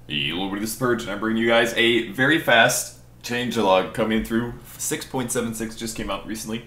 Hello everybody, this is Purge, and I'm bringing you guys a very fast changelog coming through. 6.76 just came out recently.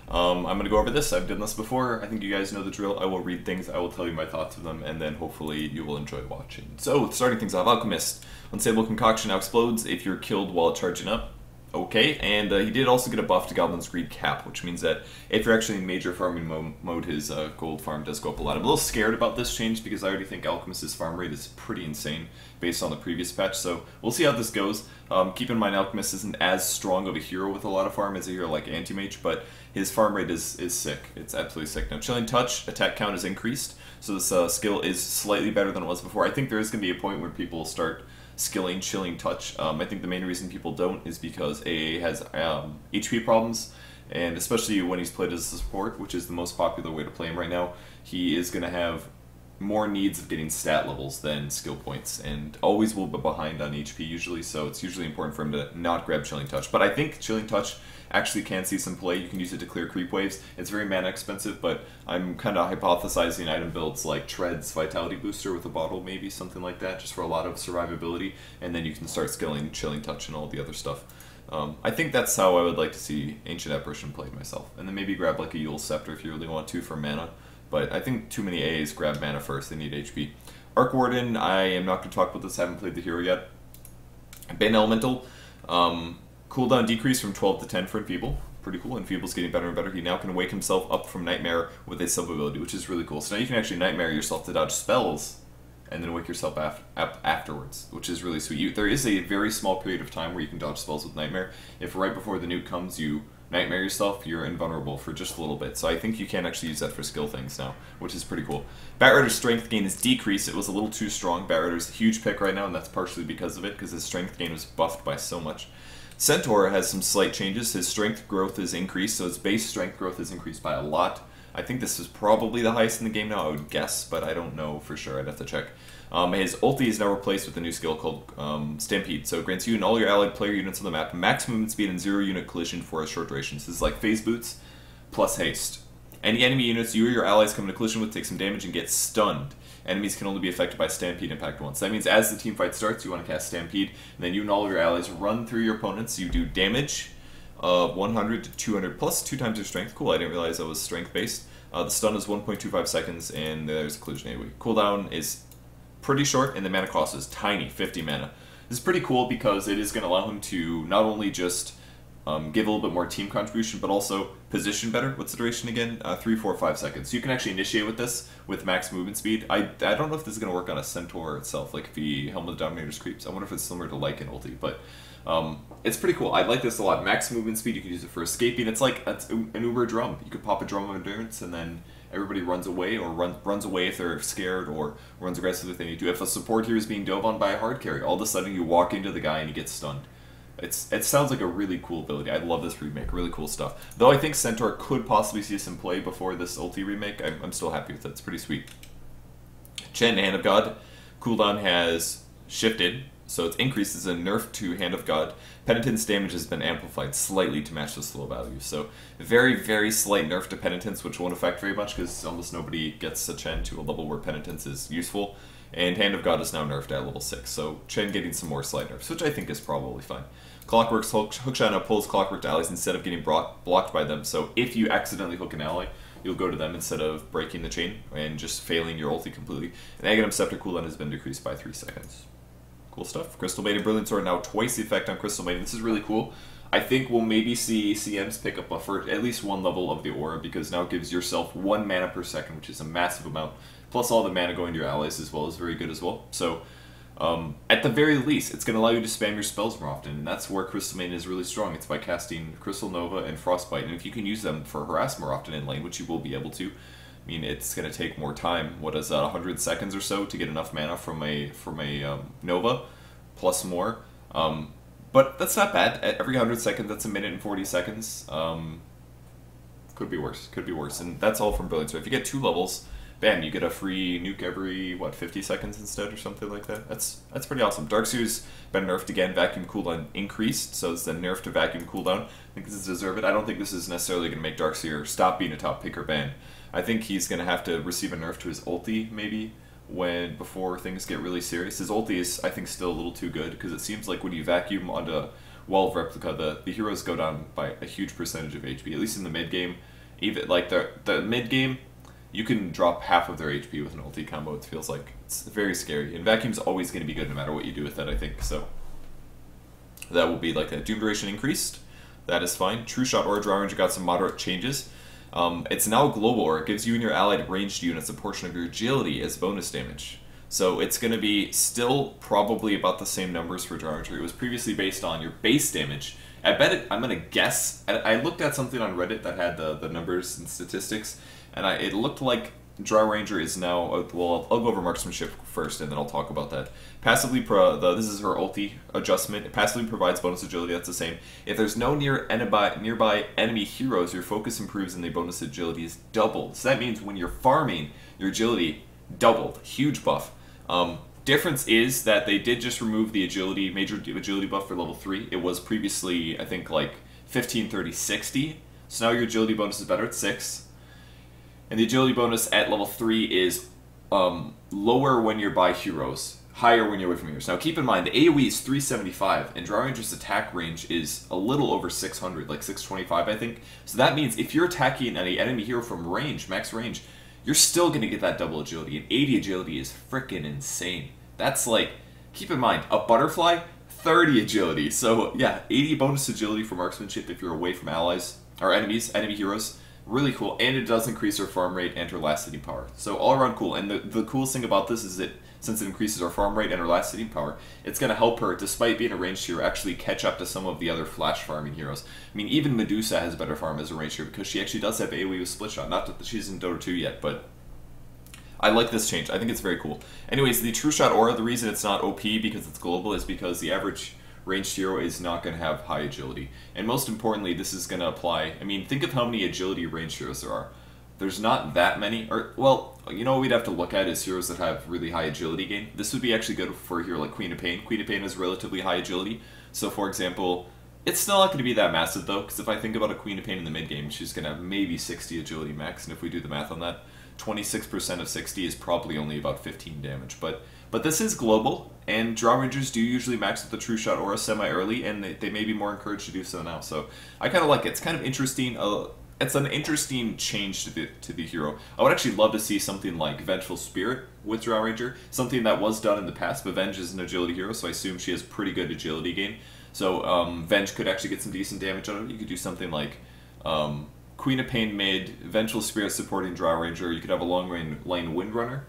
I'm going to go over this. I've done this before. I think you guys know the drill. I will read things, I will tell you my thoughts of them, and then hopefully you will enjoy watching. So, starting things off, Alchemist. Unstable Concoction now explodes if you're killed while charging up. Okay, and he did also get a buff to Goblin's Greed Cap, which means that if you're actually in major farming mode, his gold farm does go up a lot. I'm a little scared about this change because I already think Alchemist's farm rate is pretty insane based on the previous patch, so we'll see how this goes. Keep in mind, Alchemist isn't as strong of a hero with a lot of farm as a hero like Anti-Mage, but his farm rate is sick. It's absolutely sick. Now, Chilling Touch, attack count is increased, so this skill is slightly better than it was before. I think there is going to be a point where people start skilling Chilling Touch. I think the main reason people don't is because AA has HP problems, and especially when he's played as a support, which is the most popular way to play him right now, he is going to have more needs of getting stat levels than skill points, and always will be behind on HP usually, so it's usually important for him to not grab Chilling Touch. But I think Chilling Touch actually can see some play. You can use it to clear creep waves. It's very mana expensive, but I'm kind of hypothesizing item builds like Tread's Vitality Booster with a bottle, maybe something like that, just for a lot of survivability, and then you can start skilling Chilling Touch and all the other stuff. I think that's how I would like to see Ancient Apparition played myself, and then maybe grab like a Yule Scepter if you really want to for mana. But I think too many A's grab mana first, they need HP. Arc Warden, I am not going to talk about this, I haven't played the hero yet. Bane Elemental, cooldown decrease from 12 to 10 for Enfeeble. Pretty cool, Enfeeble's getting better and better. He now can wake himself up from Nightmare with a sub-ability, which is really cool. So now you can actually Nightmare yourself to dodge spells, and then wake yourself afterwards, which is really sweet. There is a very small period of time where you can dodge spells with Nightmare. If right before the nuke comes you Nightmare yourself, you're invulnerable for just a little bit. So I think you can actually use that for skill things now, which is pretty cool. Batrider's strength gain is decreased. It was a little too strong. Batrider's a huge pick right now, and that's partially because of it, because his strength gain was buffed by so much. Centaur has some slight changes. His strength growth is increased, so his base strength growth is increased by a lot. I think this is probably the highest in the game now, I would guess, but I don't know for sure. I'd have to check. His ulti is now replaced with a new skill called Stampede, so it grants you and all your allied player units on the map max movement speed and 0 unit collision for a short duration. So this is like phase boots plus haste. Any enemy units you or your allies come into collision with take some damage and get stunned. Enemies can only be affected by Stampede impact once. That means as the team fight starts, you want to cast Stampede, and then you and all of your allies run through your opponents. You do damage of 100 to 200 plus 2 times your strength. Cool, I didn't realize that was strength based. The stun is 1.25 seconds, and there's a collision AoE. Cooldown is pretty short, and the mana cost is tiny, 50 mana. This is pretty cool because it is going to allow him to not only just give a little bit more team contribution, but also position better. What's the duration again? 3, 4, 5 seconds. So you can actually initiate with this with max movement speed. I don't know if this is going to work on a Centaur itself, like if he Helm of the Dominator's creeps. I wonder if it's similar to Lycan ulti, but it's pretty cool. I like this a lot. Max movement speed, you can use it for escaping. It's like an Uber drum. You could pop a drum of endurance, and then everybody runs away, or runs away if they're scared, or runs aggressively if they need to. If a support here is being dove on by a hard carry, all of a sudden you walk into the guy and he gets stunned. It sounds like a really cool ability. I love this remake. Really cool stuff. Though I think Centaur could possibly see some play before this ulti remake, I'm still happy with it. It's pretty sweet. Chen, Hand of God. Cooldown has shifted, so it's increased as a nerf to Hand of God. Penitence damage has been amplified slightly to match the slow value. So very, very slight nerf to Penitence, which won't affect very much because almost nobody gets a Chen to a level where Penitence is useful. And Hand of God is now nerfed at level 6, so Chen getting some more slight nerfs, which I think is probably fine. Clockwork's Hookshot now pulls Clockwork to allies instead of getting blocked by them, so if you accidentally hook an ally, you'll go to them instead of breaking the chain and just failing your ulti completely. And Aghanim Scepter cooldown has been decreased by 3 seconds. Cool stuff. Crystal Maiden Brilliant Sword now twice the effect on Crystal Maiden. This is really cool. I think we'll maybe see CMs pick up for at least one level of the aura, because now it gives yourself 1 mana per second, which is a massive amount. Plus all the mana going to your allies as well is very good as well. So at the very least, it's going to allow you to spam your spells more often, and that's where Crystal Maiden is really strong. It's by casting Crystal Nova and Frostbite, and if you can use them for harass more often in lane, which you will be able to, I mean, it's going to take more time. What is that, 100 seconds or so to get enough mana from a Nova, plus more. But that's not bad. At every 100 seconds, that's a minute and 40 seconds. Could be worse. Could be worse. And that's all from Brilliant. So if you get 2 levels, bam, you get a free nuke every, what, 50 seconds instead or something like that? That's pretty awesome. Darkseer's been nerfed again. Vacuum cooldown increased, so it's the nerf to vacuum cooldown. I think this is deserved. I don't think this is necessarily going to make Darkseer stop being a top pick or ban. I think he's going to have to receive a nerf to his ulti, maybe, before things get really serious. His ulti is, I think, still a little too good, because it seems like when you vacuum onto Wall of Replica, the heroes go down by a huge percentage of HP, at least in the mid game. Even like the mid game, you can drop half of their HP with an ulti combo, it feels like. It's very scary. And vacuum's always going to be good no matter what you do with it, I think. So that will be like that. Doom duration increased. That is fine. True Shot Aura Drow Ranger got some moderate changes. It's now global, or it gives you and your allied ranged units a portion of your agility as bonus damage. So it's going to be still probably about the same numbers for Drow Ranger. It was previously based on your base damage. I bet it, I'm going to guess, I looked at something on Reddit that had the numbers and statistics, and it looked like Drow Ranger is now, well, I'll go over marksmanship first, and then I'll talk about that. Passively, this is her ulti adjustment. It passively provides bonus agility, that's the same. If there's no nearby enemy heroes, your focus improves and the bonus agility is doubled. So that means when you're farming, your agility doubled. Huge buff. Difference is that they did just remove the agility, major agility buff for level 3. It was previously, I think, like 15, 30, 60. So now your agility bonus is better at 6. And the agility bonus at level 3 is lower when you're by heroes, higher when you're away from heroes. Now keep in mind, the AoE is 375, and Drow Ranger's attack range is a little over 600, like 625 I think. So that means if you're attacking any enemy hero from range, max range, you're still going to get that double agility, and 80 agility is freaking insane. That's like, keep in mind, a butterfly, 30 agility. So yeah, 80 bonus agility for marksmanship if you're away from allies, or enemies, enemy heroes. Really cool, and it does increase her farm rate and her last hitting power. So all around cool, and the coolest thing about this is that since it increases her farm rate and her last hitting power, it's going to help her, despite being a ranged hero, actually catch up to some of the other flash farming heroes. I mean, even Medusa has better farm as a ranged hero because she actually does have AoE with split shot. Not that she's in Dota 2 yet, but I like this change. I think it's very cool. Anyways, the True Shot Aura, the reason it's not OP because it's global is because the average ranged hero is not going to have high agility. And most importantly, this is going to apply, I mean, think of how many agility ranged heroes there are. There's not that many, or, well, you know what we'd have to look at is heroes that have really high agility gain. This would be actually good for a hero like Queen of Pain. Queen of Pain has relatively high agility. So for example, it's still not going to be that massive though, because if I think about a Queen of Pain in the mid game, she's going to have maybe 60 agility max, and if we do the math on that, 26% of 60 is probably only about 15 damage. But this is global, and Drow Rangers do usually max with the True Shot Aura semi-early, and they may be more encouraged to do so now. So I kind of like it. It's kind of interesting. It's an interesting change to the hero. I would actually love to see something like Vengeful Spirit with Drow Ranger, something that was done in the past, but Venge is an agility hero, so I assume she has pretty good agility gain. So Venge could actually get some decent damage out of it. You could do something like Queen of Pain mid, Vengeful Spirit supporting Drow Ranger. You could have a long lane Windrunner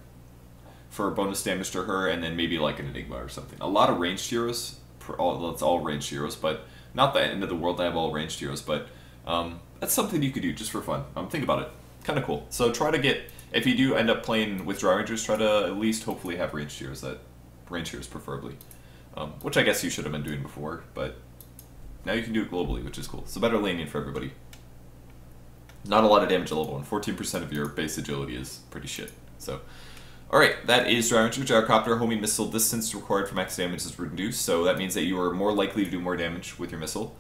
for bonus damage to her, and then maybe like an Enigma or something. A lot of ranged heroes, it's all ranged heroes, but not the end of the world to have all ranged heroes, but that's something you could do just for fun. Think about it. Kind of cool. So try to get, if you do end up playing with Drow Rangers, try to at least hopefully have ranged heroes preferably. Which I guess you should have been doing before, but now you can do it globally, which is cool. So better laning for everybody. Not a lot of damage at level 1. 14% of your base agility is pretty shit. So, alright, that is Drow Ranger. Gyrocopter, homing missile distance required for max damage is reduced, so that means that you are more likely to do more damage with your missile.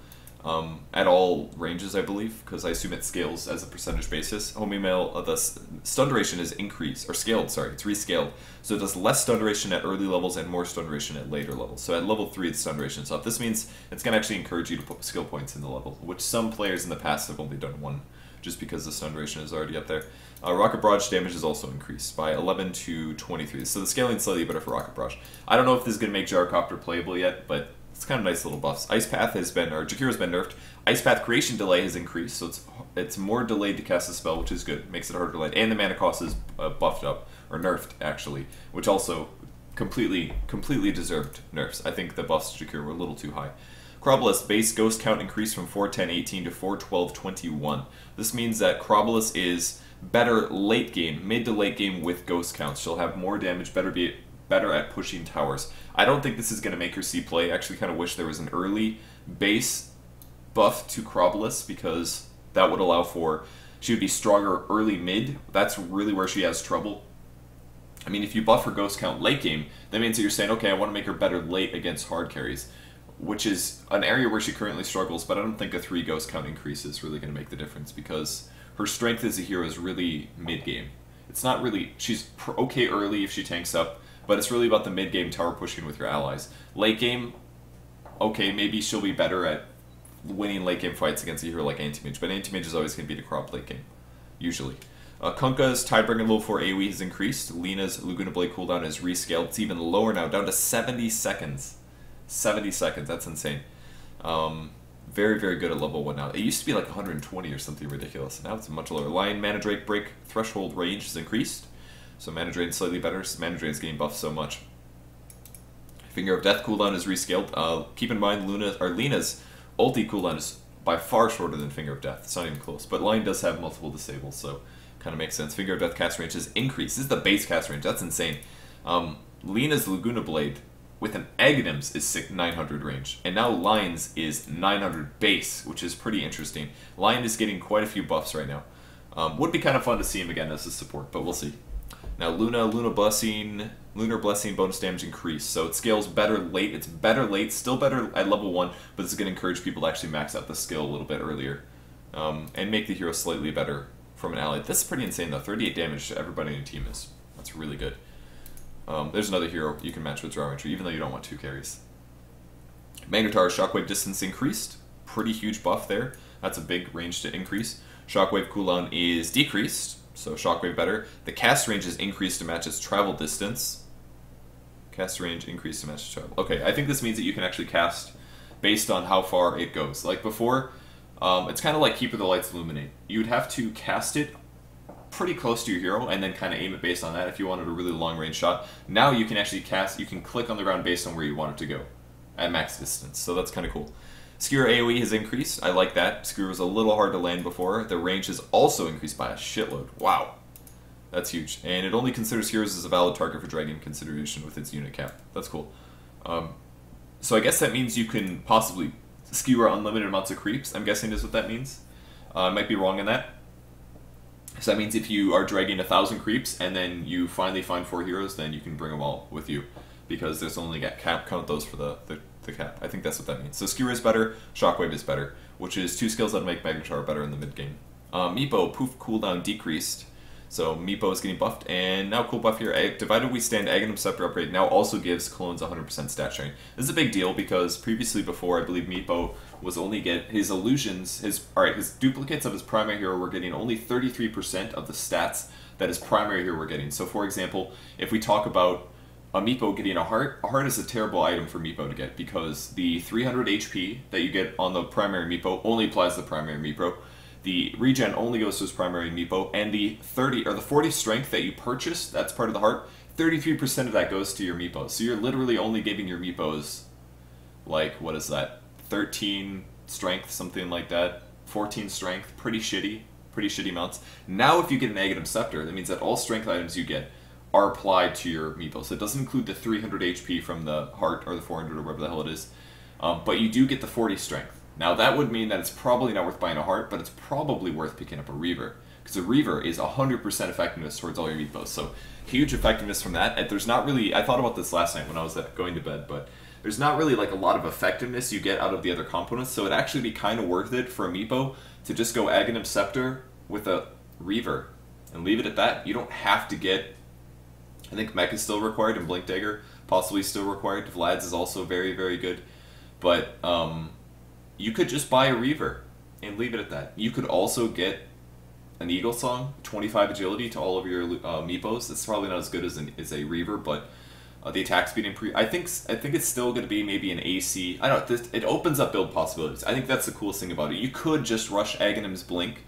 At all ranges, I believe, because I assume it scales as a percentage basis. Homing mail, the stun duration is increased, or scaled, sorry, it's rescaled. So it does less stun duration at early levels and more stun duration at later levels. So at level 3, it's stun duration is up. This means it's going to actually encourage you to put skill points in the level, which some players in the past have only done 1. Just because the stun duration is already up there. Rocket Barrage damage is also increased by 11 to 23, so the scaling is slightly better for Rocket Barrage. I don't know if this is going to make Gyrocopter playable yet, but it's kind of nice little buffs. Ice Path has been, or Jakiro's been nerfed. Ice Path creation delay has increased, so it's more delayed to cast a spell, which is good. Makes it harder to land. And the mana cost is buffed up, or nerfed actually, which also completely deserved nerfs. I think the buffs to Jakiro were a little too high. Crobolus base ghost count increased from 410-18 to 412-21. This means that Crobolus is better late game, mid to late game with ghost counts. She'll have more damage, better at pushing towers. I don't think this is going to make her see play. I actually kind of wish there was an early base buff to Crobolus, because that would allow for, she would be stronger early mid. That's really where she has trouble. I mean, if you buff her ghost count late game, that means that you're saying, okay, I want to make her better late against hard carries, which is an area where she currently struggles, but I don't think a 3 ghost count increase is really going to make the difference, because her strength as a hero is really mid-game. It's not really... She's okay early if she tanks up, but it's really about the mid-game tower pushing with your allies. Late game, okay, maybe she'll be better at winning late game fights against a hero like Anti-Mage, but Anti-Mage is always going to beat a crop late game, usually. Kunkka's Tidebringer level 4 AoE has increased. Lena's Laguna Blade cooldown is rescaled. It's even lower now, down to 70 seconds. 70 seconds, that's insane. Very, very good at level 1 now. It used to be like 120 or something ridiculous. Now it's much lower. Lion Mana Drake break threshold range has increased. So Mana Drain's slightly better. Mana Drain's getting buffed so much. Finger of Death cooldown is rescaled. Keep in mind Lena's ulti cooldown is by far shorter than Finger of Death. It's not even close. But Lion does have multiple disables, so kind of makes sense. Finger of Death cast range has increased. This is the base cast range. That's insane. Lena's Laguna Blade with an Aghanims is 900 range. And now Lion's is 900 base, which is pretty interesting. Lion is getting quite a few buffs right now. Would be kind of fun to see him again as a support, but we'll see. Now Lunar Blessing bonus damage increase. So it scales better late. It's better late, still better at level 1, but this is going to encourage people to actually max out the skill a little bit earlier. And make the hero slightly better from an ally. This is pretty insane though. 38 damage to everybody in your team is. That's really good. There's another hero you can match with Drow entry, even though you don't want 2 carries. Magnetar Shockwave distance increased. Pretty huge buff there. That's a big range to increase. Shockwave cooldown is decreased, so Shockwave better. The cast range is increased to match its travel distance. Cast range increased to match its travel. Okay, I think this means that you can actually cast based on how far it goes. Like before, it's kind of like Keeper the Lights Illuminate. You'd have to cast it pretty close to your hero and then kind of aim it based on that if you wanted a really long range shot. Now you can actually cast, you can click on the ground based on where you want it to go at max distance, so that's kind of cool. Skewer AoE has increased. I like that. Skewer was a little hard to land before. The range has also increased by a shitload. Wow. That's huge. And it only considers heroes as a valid target for dragging consideration with its unit cap. That's cool. So I guess that means you can possibly skewer unlimited amounts of creeps. I'm guessing is what that means. I might be wrong in that. So that means if you are dragging 1,000 creeps and then you finally find 4 heroes, then you can bring them all with you. Because there's only a cap, count those for the cap. I think that's what that means. So Skewer is better, Shockwave is better, which is 2 skills that make Magnetar better in the mid game. Meepo, poof cooldown decreased. So Meepo is getting buffed, and now cool buff here. Divided We Stand Aghanim Scepter upgrade now also gives clones 100% stat sharing. This is a big deal because previously before, I believe Meepo was only his illusions, his duplicates of his primary hero were getting only 33% of the stats that his primary hero were getting. So for example, if we talk about a Meepo getting a heart is a terrible item for Meepo to get because the 300 HP that you get on the primary Meepo only applies to the primary Meepo. The regen only goes to his primary Meepo, and the 30 or the 40 strength that you purchase, that's part of the heart, 33% of that goes to your Meepos. So you're literally only giving your Meepos, like, what is that, 13 strength, something like that, 14 strength, pretty shitty amounts. Now if you get an Aghanim Scepter, that means that all strength items you get are applied to your Meepos. So it doesn't include the 300 HP from the heart, or the 400, or whatever the hell it is, but you do get the 40 strength. Now that would mean that it's probably not worth buying a heart, but it's probably worth picking up a Reaver. Because a Reaver is 100% effectiveness towards all your Meepos. So huge effectiveness from that. And there's not really, I thought about this last night when I was going to bed, but there's not really like a lot of effectiveness you get out of the other components. So it'd actually be kind of worth it for a Meepo to just go Aghanim Scepter with a Reaver and leave it at that. You don't have to get, I think Mech is still required and Blink Dagger possibly still required. Vlad's is also very, very good. But, you could just buy a Reaver and leave it at that. You could also get an Eagle Song, 25 agility to all of your Meepos. It's probably not as good as a Reaver, but the attack speed improve. I think it's still going to be maybe an AC. I don't know. It opens up build possibilities. I think that's the coolest thing about it. You could just rush Aghanim's Blink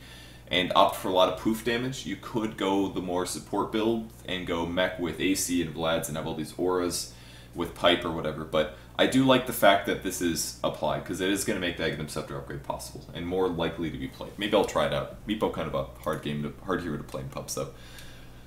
and opt for a lot of poof damage. You could go the more support build and go mech with AC and Vlad's and have all these auras with pipe or whatever, but I do like the fact that this is applied because it is going to make the Aghanim Scepter upgrade possible and more likely to be played. Maybe I'll try it out. Meepo kind of a hard hero to play in pubs though.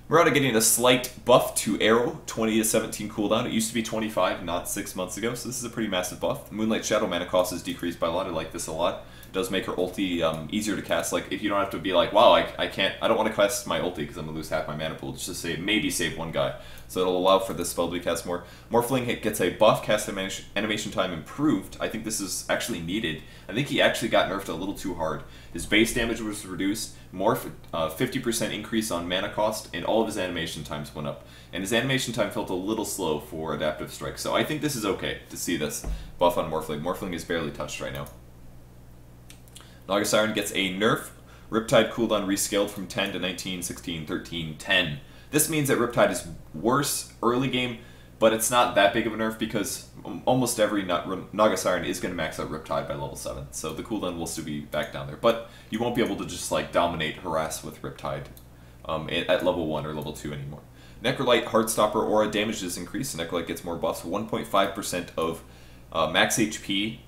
Murata getting a slight buff to Arrow, 20 to 17 cooldown. It used to be 25 not 6 months ago, so this is a pretty massive buff. Moonlight Shadow mana cost is decreased by a lot. I like this a lot. It does make her ulti easier to cast. Like if you don't have to be like, wow, I don't want to cast my ulti because I'm gonna lose half my mana pool. Just to say maybe save one guy. so it'll allow for this spell to be cast more. Morphling gets a buff, cast animation time improved. I think this is actually needed. I think he actually got nerfed a little too hard. His base damage was reduced, 50% increase on mana cost, and all of his animation times went up. And his animation time felt a little slow for Adaptive Strike, so I think this is okay to see this buff on Morphling. Morphling is barely touched right now. Naga Siren gets a nerf. Riptide cooldown rescaled from 10 to 19, 16, 13, 10. This means that Riptide is worse early game, but it's not that big of a nerf because almost every Naga Siren is going to max out Riptide by level 7, so the cooldown will still be back down there. But you won't be able to just like dominate, harass with Riptide at level 1 or level 2 anymore. Necrolite Heartstopper aura damage is increased, so Necrolite gets more buffs, 1.5% of max HP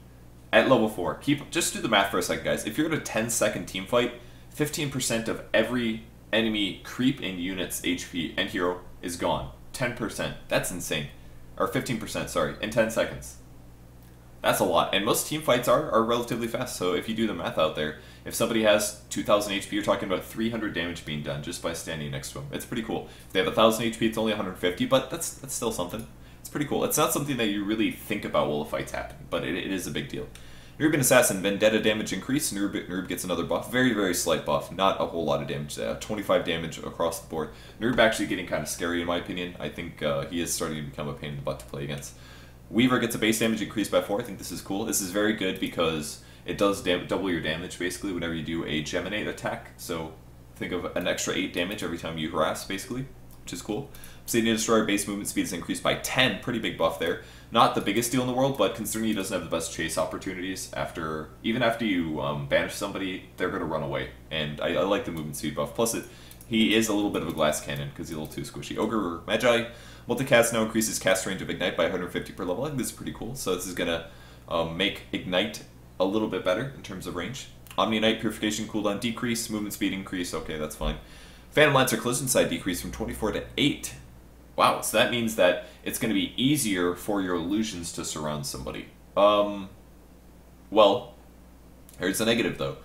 at level 4. Just do the math for a second, guys. If you're in a 10-second team fight, 15% of every enemy creep in unit's HP and hero is gone. 10%. That's insane. Or 15%, sorry, in 10 seconds. That's a lot. And most team fights are relatively fast, so if you do the math out there, if somebody has 2,000 HP, you're talking about 300 damage being done just by standing next to them. It's pretty cool. If they have 1,000 HP, it's only 150, but that's still something. It's pretty cool. It's not something that you really think about while the fight's happening, but it is a big deal. Nubian Assassin, Vendetta damage increase. Nurb gets another buff. Very, very slight buff. Not a whole lot of damage. 25 damage across the board. Nurb actually getting kind of scary in my opinion. I think he is starting to become a pain in the butt to play against. Weaver gets a base damage increase by 4. I think this is cool. This is very good because it does double your damage basically whenever you do a Geminate attack. So think of an extra 8 damage every time you harass basically, which is cool. Obsidian Destroyer base movement speed is increased by 10. Pretty big buff there. Not the biggest deal in the world, but considering he doesn't have the best chase opportunities, even after you banish somebody, they're going to run away. And I like the movement speed buff. Plus, he is a little bit of a glass cannon because he's a little too squishy. Ogre Magi, multicast now increases cast range of Ignite by 150 per level. I think this is pretty cool. So this is going to make Ignite a little bit better in terms of range. Omni Knight Purification cooldown decrease, movement speed increase. Okay, that's fine. Phantom Lancer Collision Side decrease from 24 to 8. Wow, so that means that it's going to be easier for your illusions to surround somebody. Well, here's the negative though.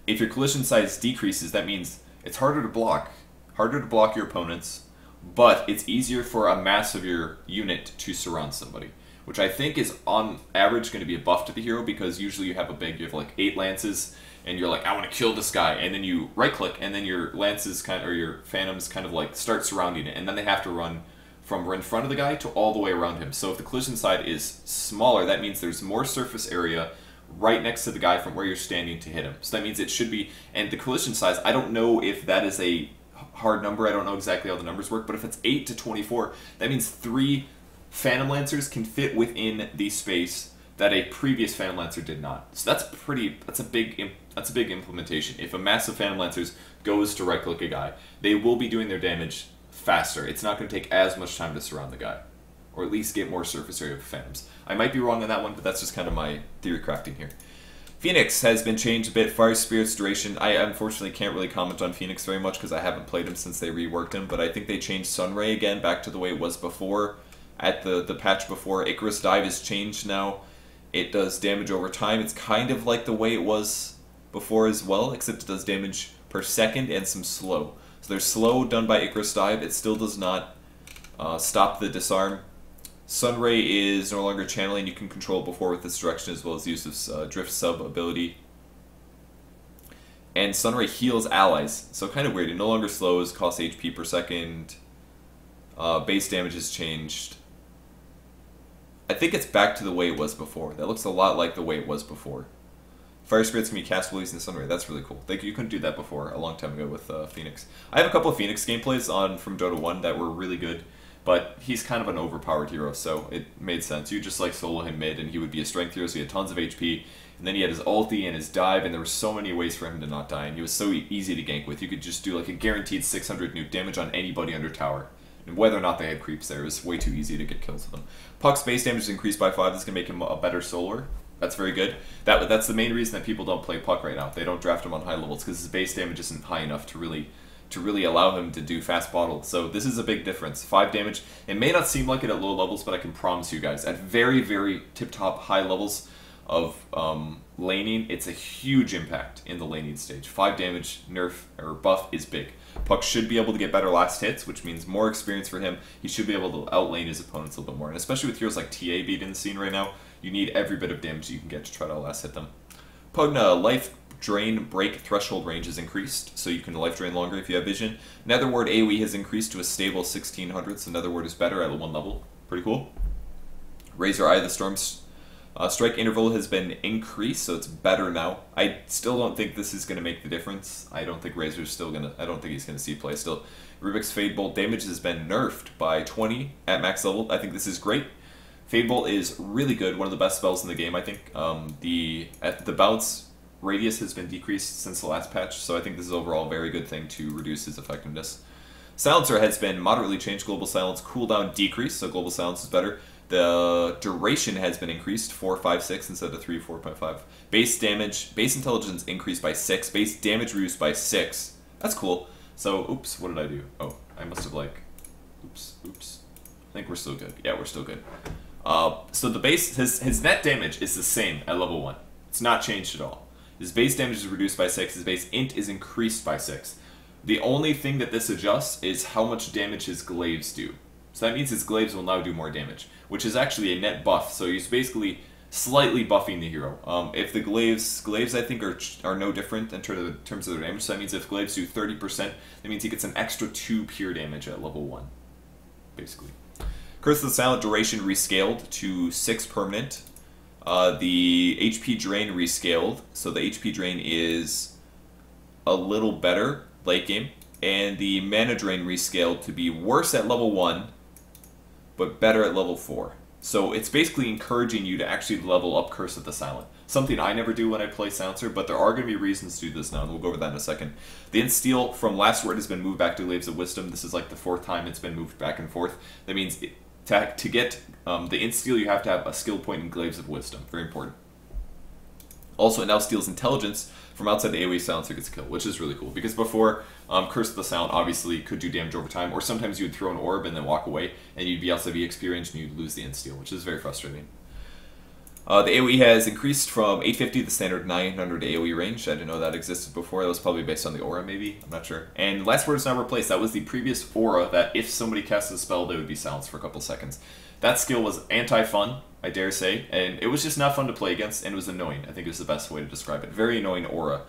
If your collision size decreases, that means it's harder to block your opponents, but it's easier for a mass of your unit to surround somebody, which I think is on average going to be a buff to the hero because usually you have like 8 lances, and you're like, I want to kill this guy, and then you right-click, and then your lances or your phantoms kind of like start surrounding it, and then they have to run from in front of the guy to all the way around him. So if the collision side is smaller, that means there's more surface area right next to the guy from where you're standing to hit him. So that means it should be, and the collision size, I don't know if that is a hard number, I don't know exactly how the numbers work, but if it's 8 to 24, that means 3 Phantom Lancers can fit within the space that a previous Phantom Lancer did not. So that's a big implementation. If a mass of Phantom Lancers goes to right-click a guy, they will be doing their damage faster. It's not going to take as much time to surround the guy, or at least get more surface area for Phantoms. I might be wrong on that one, but that's just kind of my theory crafting here. Phoenix has been changed a bit. Fire Spirit's duration. I unfortunately can't really comment on Phoenix very much because I haven't played him since they reworked him, but I think they changed Sunray again back to the way it was before. At the patch before, Icarus Dive is changed now. It does damage over time. It's kind of like the way it was before as well, except it does damage per second and some slow. So there's slow done by Icarus Dive. It still does not stop the disarm. Sunray is no longer channeling. You can control before with this direction as well as use of Drift Sub ability. And Sunray heals allies. So kind of weird. It no longer slows, costs HP per second. Base damage has changed. I think it's back to the way it was before. That looks a lot like the way it was before. Fire Spirits can be cast while using Sunray. That's really cool. You couldn't do that before a long time ago with Phoenix. I have a couple of Phoenix gameplays from Dota 1 that were really good, but he's kind of an overpowered hero, so it made sense. You just like solo him mid, and he would be a strength hero, so he had tons of HP, and then he had his ulti and his dive, and there were so many ways for him to not die, and he was so easy to gank with. You could just do like a guaranteed 600 nuke damage on anybody under tower. And whether or not they had creeps there, it was way too easy to get kills with them. Puck's base damage is increased by 5. This is going to make him a better soloer. That's very good. That's the main reason that people don't play Puck right now. They don't draft him on high levels because his base damage isn't high enough to really allow him to do fast bottle. So this is a big difference. 5 damage. It may not seem like it at low levels, but I can promise you guys, at very, very tip-top high levels of laning, it's a huge impact in the laning stage. 5 damage nerf or buff is big. Puck should be able to get better last hits, which means more experience for him. He should be able to outlane his opponents a little bit more. And especially with heroes like TA beat in the scene right now, you need every bit of damage you can get to try to last hit them. Pugna, life drain break threshold range is increased, so you can life drain longer if you have vision. Netherward AoE has increased to a stable 1600, so Netherward is better at 1 level. Pretty cool. Razor Eye of the Storm's strike interval has been increased, so it's better now. I still don't think this is going to make the difference. I don't think Razor's still going to... I don't think he's going to see play still. Rubik's Fade Bolt damage has been nerfed by 20 at max level. I think this is great. Fade Bolt is really good, one of the best spells in the game, I think. The bounce radius has been decreased since the last patch, so I think this is overall a very good thing to reduce his effectiveness. Silencer has been moderately changed, Global Silence cooldown decreased, so Global Silence is better. The duration has been increased, 4, 5, 6 instead of 3, 4.5. Base damage, base intelligence increased by 6, base damage reduced by 6. That's cool. So, oops, what did I do? Oh, I must have oops. I think we're still good. Yeah, we're still good. So the base, his net damage is the same at level 1. It's not changed at all. His base damage is reduced by 6, his base int is increased by 6. The only thing that this adjusts is how much damage his glaives do. So that means his glaives will now do more damage, which is actually a net buff, so he's basically slightly buffing the hero. If the glaives I think are no different in terms of their damage, so that means if glaives do 30%, that means he gets an extra 2 pure damage at level 1, basically. Curse of the Silent duration rescaled to 6 permanent. The HP drain rescaled, so the HP drain is a little better late game, and the mana drain rescaled to be worse at level 1, but better at level 4. So it's basically encouraging you to actually level up Curse of the Silent. Something I never do when I play Silencer, but there are going to be reasons to do this now, and we'll go over that in a second. The Insteel from Last Word has been moved back to Glaives of Wisdom. This is like the 4th time it's been moved back and forth. That means to get the Insteel, you have to have a skill point in Glaives of Wisdom. Very important. Also, it now steals Intelligence from outside the AoE Silencer gets a kill, which is really cool. Because before, Curse of the Silent obviously could do damage over time, or sometimes you would throw an orb and then walk away, and you'd be outside the XP range and you'd lose the Insteel, which is very frustrating. The AoE has increased from 850 to the standard 900 AoE range. I didn't know that existed before. That was probably based on the aura, maybe. I'm not sure. And Last Word is now replaced. That was the previous aura that if somebody casts a spell, they would be silenced for a couple seconds. That skill was anti-fun, I dare say, and it was just not fun to play against, and it was annoying. I think is the best way to describe it. Very annoying aura.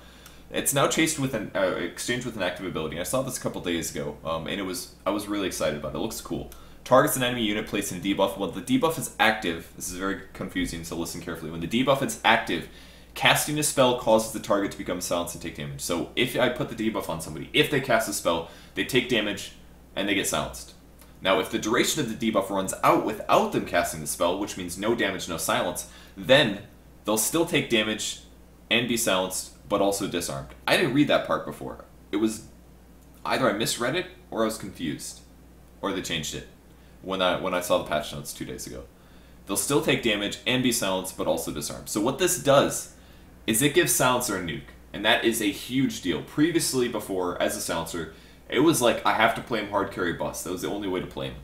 It's now chased with an exchange with an active ability. I saw this a couple days ago, and I was really excited about it. It looks cool. Targets an enemy unit placed in a debuff. When the debuff is active, this is very confusing, so listen carefully. When the debuff is active, casting a spell causes the target to become silenced and take damage. So if I put the debuff on somebody, if they cast a spell, they take damage and they get silenced. Now, if the duration of the debuff runs out without them casting the spell, which means no damage, no silence, then they'll still take damage and be silenced, but also disarmed. I didn't read that part before. It was either I misread it or I was confused, or they changed it when I saw the patch notes 2 days ago. They'll still take damage and be silenced, but also disarmed. So what this does is it gives Silencer a nuke, and that is a huge deal. Previously, before, as a Silencer, it was like, I have to play him hard carry bust. That was the only way to play him.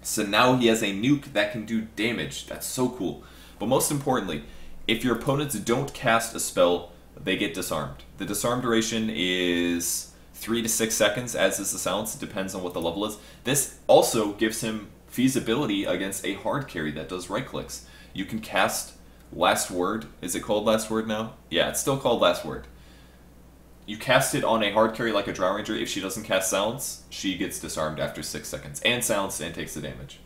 So now he has a nuke that can do damage. That's so cool. But most importantly, if your opponents don't cast a spell, they get disarmed. The disarm duration is 3 to 6 seconds, as is the silence. It depends on what the level is. This also gives him feasibility against a hard carry that does right clicks. You can cast Last Word. Is it called Last Word now? Yeah, it's still called Last Word. You cast it on a hard carry like a Drow Ranger. If she doesn't cast Silence, she gets disarmed after 6 seconds. And silenced and takes the damage.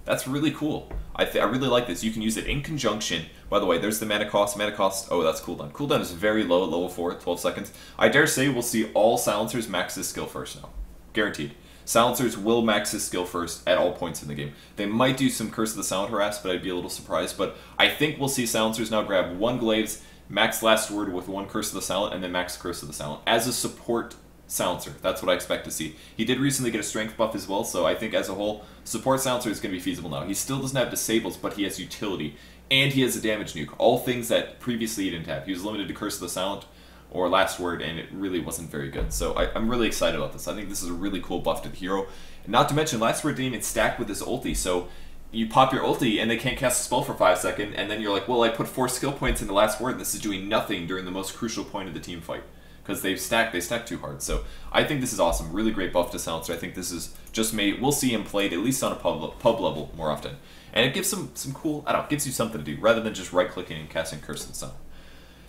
That's really cool. I really like this. You can use it in conjunction. By the way, there's the mana cost. Mana cost, oh, that's cooldown. Cooldown is very low at level 4, 12 seconds. I dare say we'll see all Silencers max this skill first now. Guaranteed. Silencers will max this skill first at all points in the game. They might do some Curse of the Silent harass, but I'd be a little surprised. But I think we'll see Silencers now grab 1 Glaives, max Last Word with 1 Curse of the Silent, and then max Curse of the Silent as a support Silencer. That's what I expect to see. He did recently get a strength buff as well, so I think as a whole, support Silencer is going to be feasible now. He still doesn't have disables, but he has utility, and he has a damage nuke. All things that previously he didn't have. He was limited to Curse of the Silent or Last Word, and it really wasn't very good. So I'm really excited about this. I think this is a really cool buff to the hero. And not to mention, Last Word didn't even stack with his ulti, so you pop your ulti and they can't cast a spell for 5 seconds, and then you're like, well, I put 4 skill points in the Last Word, and this is doing nothing during the most crucial point of the team fight. because they stack too hard. So I think this is awesome. Really great buff to Silencer. I think this is just made. We'll see him played at least on a pub level more often, and it gives some cool. I don't know, gives you something to do rather than just right clicking and casting Curse and Stun.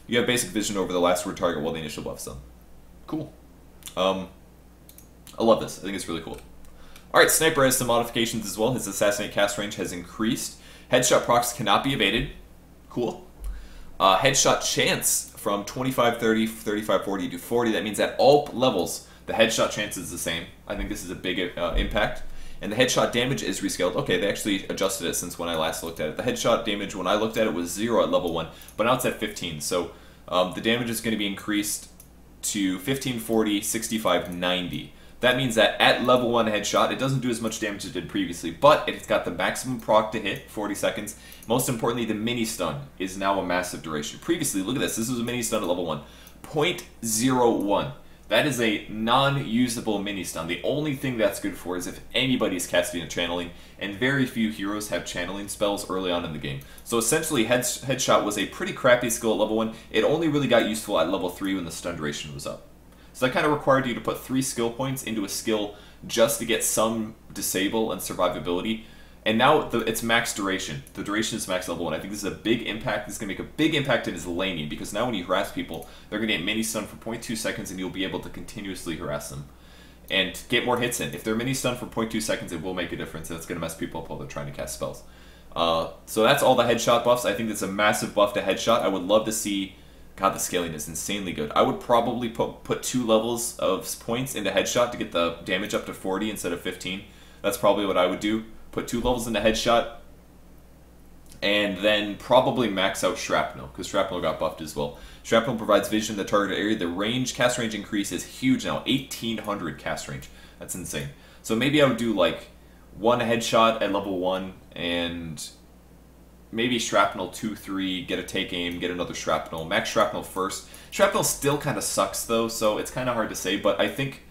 You have basic vision over the last word target while the initial buff's done. Cool. I love this. I think it's really cool. Alright, Sniper has some modifications as well. His Assassinate cast range has increased. Headshot procs cannot be evaded. Cool. Headshot chance from 25-30, 35-40 to 40. That means at all levels, the headshot chance is the same. I think this is a big impact. And the headshot damage is rescaled. Okay, they actually adjusted it since when I last looked at it. The headshot damage when I looked at it was 0 at level 1, but now it's at 15. So the damage is going to be increased to 15, 40, 65, 90. That means that at level 1 headshot, it doesn't do as much damage as it did previously, but it's got the maximum proc to hit, 40 seconds. Most importantly, the mini stun is now a massive duration. Previously, look at this. This was a mini stun at level 1. 0.01. That is a non-usable mini stun. The only thing that's good for is if anybody's casting a channeling, and very few heroes have channeling spells early on in the game. So essentially, headshot was a pretty crappy skill at level 1. It only really got useful at level 3 when the stun duration was up. So that kind of required you to put 3 skill points into a skill just to get some disable and survivability. And now it's max duration. The duration is max level 1. I think this is a big impact. This is going to make a big impact in his laning, because now when you harass people, they're going to get mini stun for 0.2 seconds and you'll be able to continuously harass them and get more hits in. If they're mini stun for 0.2 seconds, it will make a difference, and it's going to mess people up while they're trying to cast spells. So that's all the headshot buffs. I think that's a massive buff to headshot. I would love to see... God, the scaling is insanely good. I would probably put 2 levels of points into headshot to get the damage up to 40 instead of 15. That's probably what I would do. Put 2 levels into headshot, and then probably max out shrapnel, because shrapnel got buffed as well. Shrapnel provides vision in the target area. The cast range increase is huge now, 1800 cast range. That's insane. So maybe I would do like 1 headshot at level 1, and maybe shrapnel 2, 3, get a take aim, get another shrapnel, max shrapnel first. Shrapnel still kind of sucks though, so it's kind of hard to say, but I think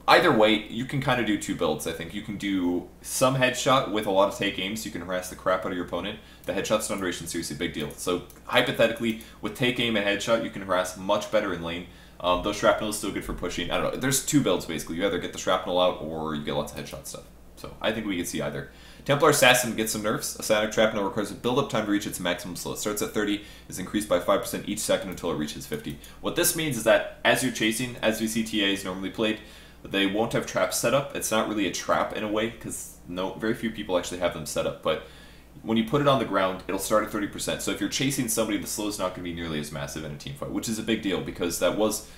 either way, you can kind of do 2 builds. I think you can do some headshot with a lot of take aims. You can harass the crap out of your opponent. The headshot stun duration is seriously a big deal. So hypothetically, with take aim and headshot, you can harass much better in lane. Though shrapnel is still good for pushing. I don't know. There's 2 builds basically. You either get the shrapnel out or you get lots of headshot stuff. So I think we can see either. Templar Assassin gets some nerfs. A static trap now requires a build-up time to reach its maximum slow. It starts at 30, is increased by 5% each second until it reaches 50. What this means is that as you're chasing, as we see TAs normally played, they won't have traps set up. It's not really a trap in a way, because very few people actually have them set up. But when you put it on the ground, it'll start at 30%. So if you're chasing somebody, the slow is not going to be nearly as massive in a team fight, which is a big deal, because that was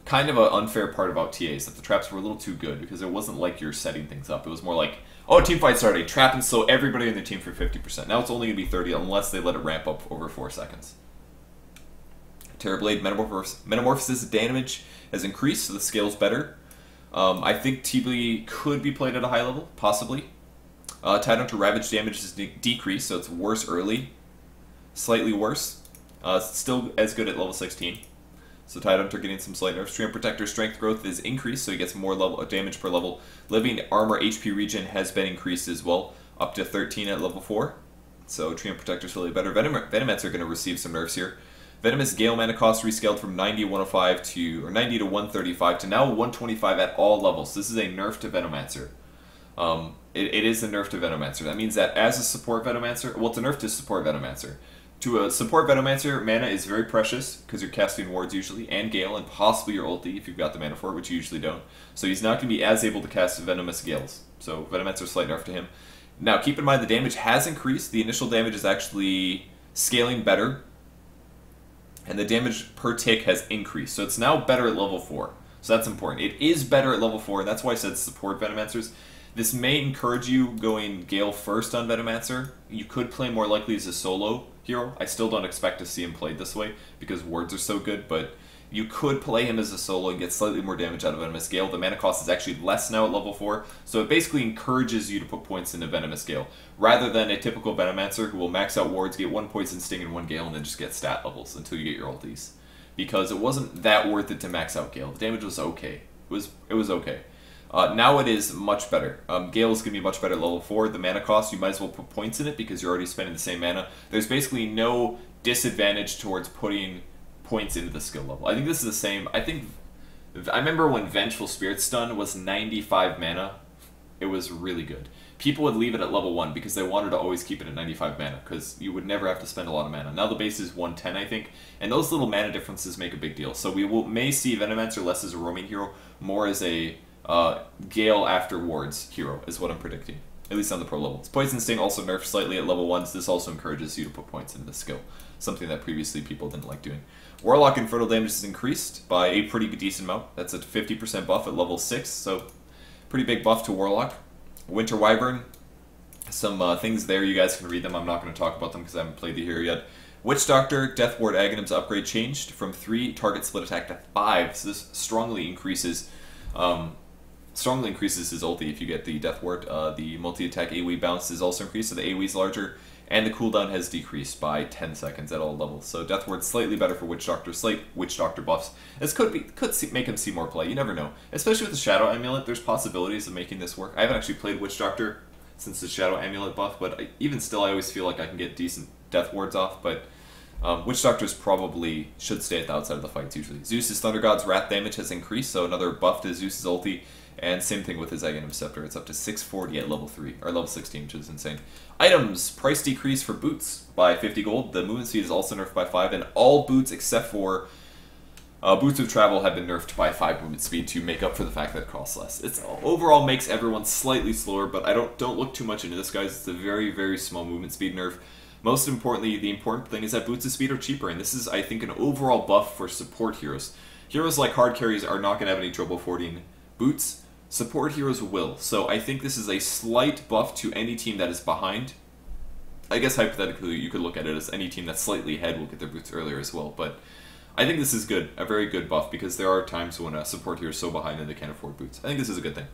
kind of an unfair part about TAs, that the traps were a little too good, because it wasn't like you're setting things up. It was more like, oh, team fight started, trap and slow everybody in the team for 50%. Now it's only going to be 30 unless they let it ramp up over 4 seconds. Terrorblade Metamorphosis damage has increased, so the scale's better. I think TB could be played at a high level, possibly. Tidehunter Ravage damage is decreased, so it's worse early. Slightly worse. It's still as good at level 16. So Tidehunter getting some slight nerfs. Treant Protector strength growth is increased, so he gets more damage per level. Living Armor HP regen has been increased as well, up to 13 at level 4. So Treant Protector is really better. Venomettes are going to receive some nerfs here. Venomous Gale mana cost rescaled from 90 to 105 to, or 90 to 135 to now 125 at all levels. This is a nerf to Venomancer. It is a nerf to Venomancer. That means that as a support Venomancer, well, it's a nerf to support Venomancer. To a support Venomancer, mana is very precious, because you're casting wards usually, and Gale, and possibly your ulti if you've got the mana for it, which you usually don't. So he's not going to be as able to cast Venomous Gales. So Venomancer, slight nerf to him. Now keep in mind the damage has increased. The initial damage is actually scaling better, and the damage per tick has increased. So it's now better at level 4. So that's important. It is better at level 4, and that's why I said support Venomancers. This may encourage you going Gale first on Venomancer. You could play more likely as a solo hero. I still don't expect to see him played this way, because wards are so good, but you could play him as a solo and get slightly more damage out of Venomous Gale. The mana cost is actually less now at level 4, so it basically encourages you to put points into Venomous Gale, rather than a typical Venomancer who will max out wards, get 1 Poison Sting and 1 Gale, and then just get stat levels until you get your ultis. Because it wasn't that worth it to max out Gale. The damage was okay. It was okay. Now it is much better. Gale is going to be much better at level 4. The mana cost, you might as well put points in it because you're already spending the same mana. There's basically no disadvantage towards putting points into the skill level. I think this is the same. I remember when Vengeful Spirit Stun was 95 mana. It was really good. People would leave it at level 1 because they wanted to always keep it at 95 mana, because you would never have to spend a lot of mana. Now the base is 110, I think, and those little mana differences make a big deal. So we may see Venomancer less as a roaming hero, more as a Gale after wards hero, is what I'm predicting, at least on the pro levels. Poison Sting also nerfed slightly at level 1, so this also encourages you to put points into the skill, something that previously people didn't like doing. Warlock Infernal damage is increased by a pretty decent amount. That's a 50% buff at level 6, so pretty big buff to Warlock. Winter Wyvern, some things there, you guys can read them. I'm not going to talk about them because I haven't played the hero yet. Witch Doctor, Death Ward Aghanim's upgrade changed from 3 target split attack to 5, so this strongly increases his ulti if you get the Death Ward. The multi-attack AoE bounce is also increased, so the AoE is larger, and the cooldown has decreased by 10 seconds at all levels. So Death Ward's slightly better for Witch Doctor, slight Witch Doctor buffs. This could make him see more play, you never know. Especially with the Shadow Amulet, there's possibilities of making this work. I haven't actually played Witch Doctor since the Shadow Amulet buff, but even still I always feel like I can get decent Death Wards off, but Witch Doctors probably should stay at the outside of the fights usually. Zeus's Thunder God's Wrath damage has increased, so another buff to Zeus's ulti. And same thing with his Aghanim Scepter. It's up to 640 at level 3, or level 16, which is insane. Items, price decrease for boots by 50 gold. The movement speed is also nerfed by 5, and all boots except for boots of travel have been nerfed by 5 movement speed to make up for the fact that it costs less. It overall makes everyone slightly slower, but I don't look too much into this, guys. It's a very, very small movement speed nerf. Most importantly, the important thing is that boots of speed are cheaper, and this is, I think, an overall buff for support heroes. Heroes like hard carries are not going to have any trouble affording boots. Support heroes will, so I think this is a slight buff to any team that is behind. I guess hypothetically you could look at it as any team that's slightly ahead will get their boots earlier as well, but I think this is good, a very good buff, because there are times when a support hero is so behind that they can't afford boots. I think this is a good thing.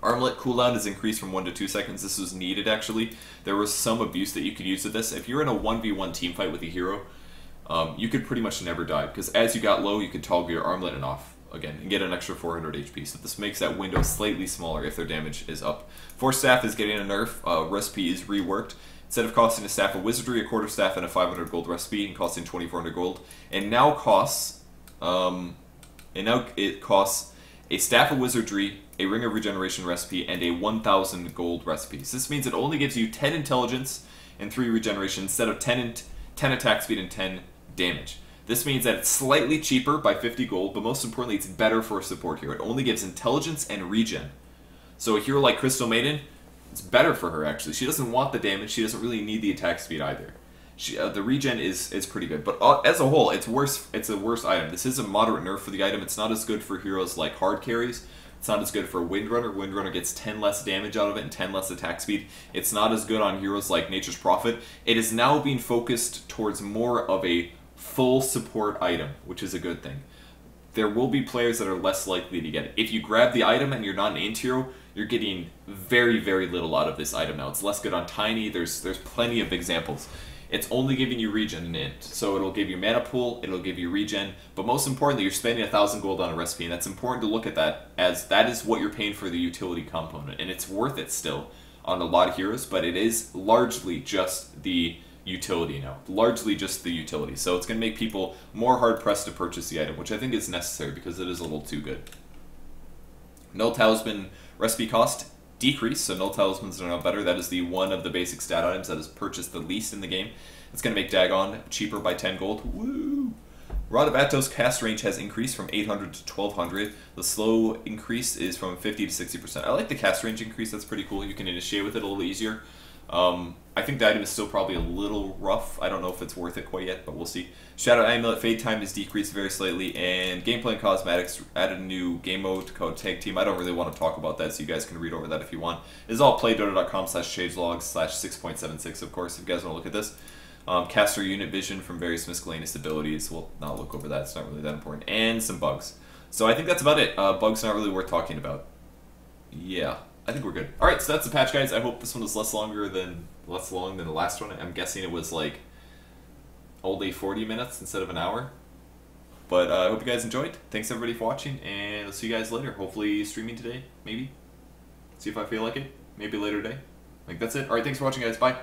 Armlet cooldown is increased from 1 to 2 seconds. This was needed, actually. There was some abuse that you could use with this. If you're in a 1v1 team fight with a hero, you could pretty much never die, because as you got low, you could toggle your armlet and off again and get an extra 400 HP. So this makes that window slightly smaller if their damage is up. Force Staff is getting a nerf. Recipe is reworked. Instead of costing a Staff of Wizardry, a Quarter Staff, and a 500 gold recipe, and costing 2,400 gold, and now it costs a Staff of Wizardry, a Ring of Regeneration recipe, and a 1,000 gold recipe. So this means it only gives you 10 intelligence and 3 regeneration instead of 10 attack speed and 10 damage. This means that it's slightly cheaper by 50 gold, but most importantly, it's better for a support hero. It only gives intelligence and regen. So a hero like Crystal Maiden, it's better for her, actually. She doesn't want the damage. She doesn't really need the attack speed either. The regen is pretty good, but as a whole, it's worse. It's a worse item. This is a moderate nerf for the item. It's not as good for heroes like hard carries. It's not as good for Windrunner. Windrunner gets 10 less damage out of it and 10 less attack speed. It's not as good on heroes like Nature's Prophet. It is now being focused towards more of a full support item, which is a good thing. There will be players that are less likely to get it. If you grab the item and you're not an int hero, you're getting very, very little out of this item now. It's less good on Tiny. There's plenty of examples. It's only giving you regen in int, so it'll give you mana pool, it'll give you regen, but most importantly, you're spending 1,000 gold on a recipe, and that's important to look at that, as that is what you're paying for the utility component, and it's worth it still on a lot of heroes, but it is largely just the utility now. Largely just the utility. So it's going to make people more hard-pressed to purchase the item, which I think is necessary because it is a little too good. Null Talisman recipe cost decreased, so Null Talismans are now better. That is the one of the basic stat items that is purchased the least in the game. It's going to make Dagon cheaper by 10 gold. Woo! Rod of Atos cast range has increased from 800 to 1200. The slow increase is from 50 to 60%. I like the cast range increase. That's pretty cool. You can initiate with it a little easier. I think the item is still probably a little rough. I don't know if it's worth it quite yet, but we'll see. Shadow Amulet Fade Time is decreased very slightly, and Gameplay and Cosmetics added a new game mode called Tag Team. I don't really want to talk about that, so you guys can read over that if you want. This is all playdota.com/changelog/6.76, of course, if you guys want to look at this. Caster unit vision from various miscellaneous abilities. We'll not look over that. It's not really that important. And some bugs. So I think that's about it. Bugs not really worth talking about. Yeah. I think we're good. Alright, so that's the patch, guys. I hope this one was less long than the last one. I'm guessing it was like only 40 minutes instead of an hour. But I hope you guys enjoyed. Thanks everybody for watching, and I'll see you guys later. Hopefully streaming today, maybe. See if I feel like it. Maybe later today. Like, that's it. Alright, thanks for watching, guys. Bye.